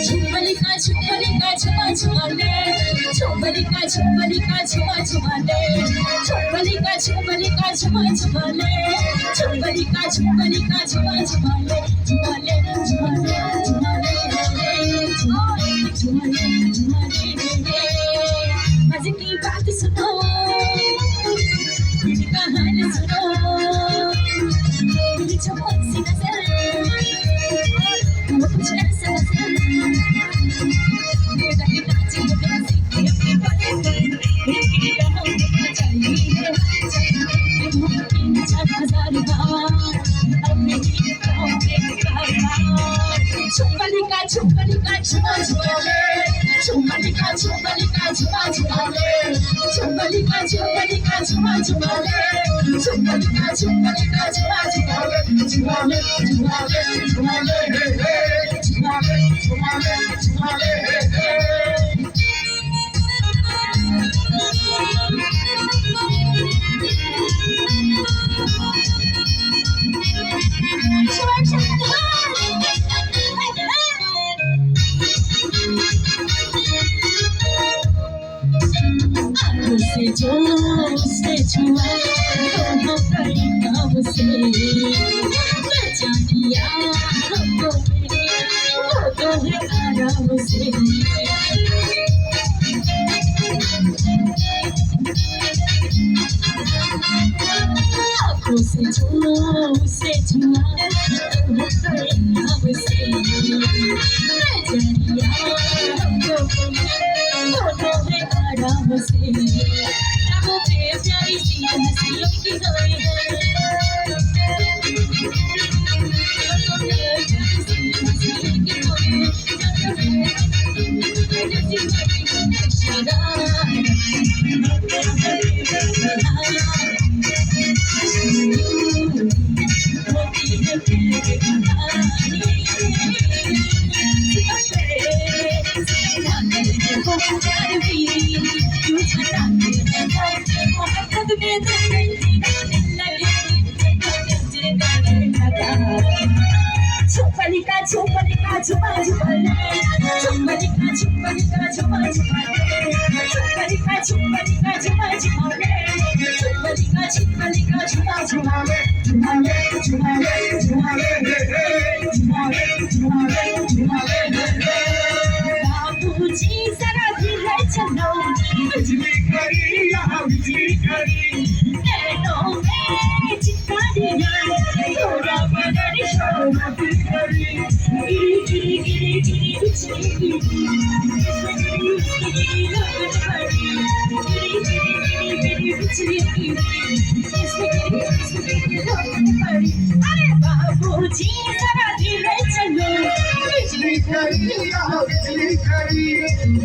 Chumbalika, chumbalika, chuma chumale. Chumbalika, chumbalika, chuma chumale. Chumbalika, chumbalika, chuma chumale. Chumbalika, chumbalika, chuma chumale. Chumale, chumale, chumale, chumale, chumale, chumale. मजे की बात सुनो, मेरी कहानी सुनो, मेरी चमक सी नजर, वो कुछ ऐसा नजर, मेरा ही नाच वो प्यासी की अपनी बातें, मेरी राहों में चाहिए, चार हजार बार, अपने ही राहों में कारवां, चुम्बलिका चुम्बलिका चुमा चुमाले, चुम्बलिका चुम्बलिका चुमा चुमाले, चुम्बलिका चुम्बलिका चुमा चुमाले, चुम्बलिका चुम्बलिका चुमा चुमाले, चुमाले चुमाले चुमाले हे हे, चुमाले चुमाले चुमाले हे हे। से जो से छुआ तो परिणाम से बचा दिया हमको मेरे वो तो है आराम से आँखों से जो से छुआ तो परिणाम से बचा दिया हमको मेरे वो तो है आराम से वो प्यारी सी हंसियों की गई है Chumbalika, chumbalika, chuma chumale. Chumbalika, chumbalika, chuma chumale. Chumbalika, chumbalika, chuma chumale. Chumbalika, chumbalika, chuma chumale. Chumale, chumale, chumale, chumale, chumale, chumale. बाबूजी जरा धीरे चलो, बिजली करी यहाँ बिजली करी, नैनों में चितारियाँ, थोड़ा बदल शोर करी, गिरी गिरी गिरी गिरी बिजली गिरी, इसमें गिरी इसमें गिरी लगन पड़ी, गिरी गिरी गिरी गिरी बिजली गिरी, इसमें गिरी लगन पड़ी, अरे बाबूजी जरा धीरे चलो, बिजली करी यहाँ बिजली करी।